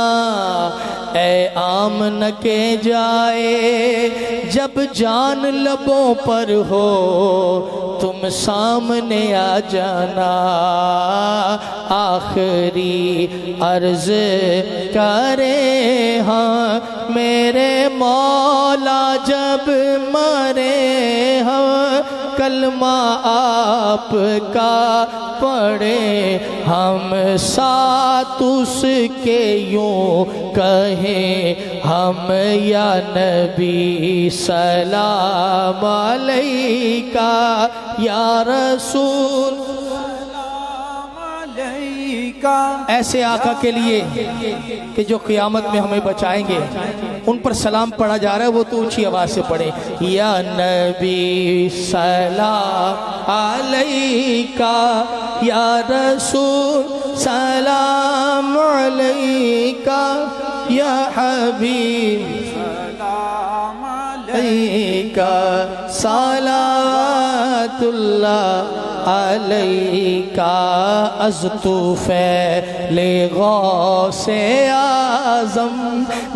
ऐ आमन के जाए। जब जान लबों पर हो तुम सामने आ जाना, आखिरी अर्ज करे हाँ मेरे मौला जब मरे हम, कलमा आपका पढ़े हम साथ उसके यूं कहें हम, या नबी सलाम अलैका, या रसूल ऐसे आका के लिए कि जो क़यामत में हमें बचाएंगे, उन पर सलाम पढ़ा जा रहा है, वो तो ऊंची आवाज से पढ़े। या नबी सलाम अलैका, या रसूल सलाम अलैका, या हबीब सलाम अलैका, सलावतुल्लाह अलैका। अज़तुफ़ैले गौसे आज़म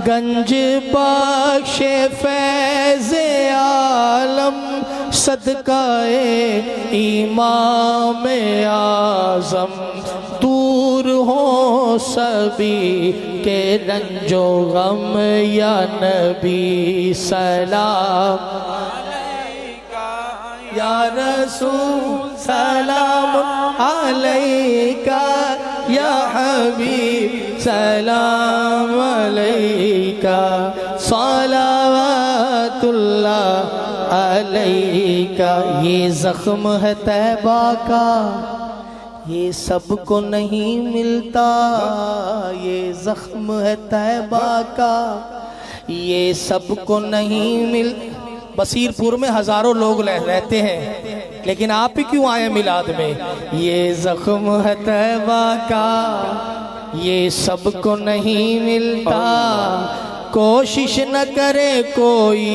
गंज बख्शे फैज़े आलम, सदकाए इमाम आज़म, दूर हो सभी के रंजो गम, या नबी सलाम अलैका, या या रसूल सलाम अलैका या हबीब सलाम अलैका सलावतुल्लाह अलैका। ये जख्म है तैबा का, ये सबको नहीं मिलता। ये जख्म है तैबा का, ये सबको नहीं मिल। बसीरपुर में हजारों लोग रहते हैं, लेकिन आप ही क्यों आए मिलाद में? ये जख्म है तैबा का, ये सबको नहीं मिलता। कोशिश न करे कोई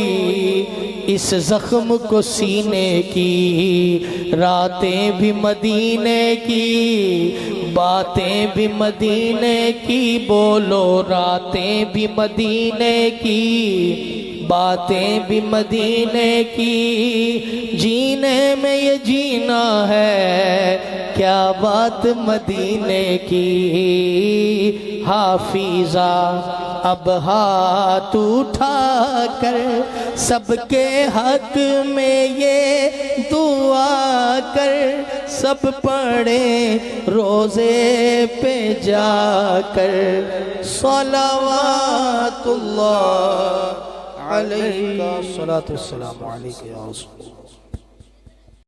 इस जख्म को सीने की, रातें भी मदीने की, बातें भी मदीने की। बोलो रातें भी मदीने की, बातें भी मदीने की। जीने में ये जीना है, क्या बात मदीने की। हाफिजा अब हाथ उठा कर सबके हक में ये दुआ कर, सब पढ़े रोजे पे जाकर सलावतुल्लाह अलैका सलातु वस्सलामु अलैका या रसूल।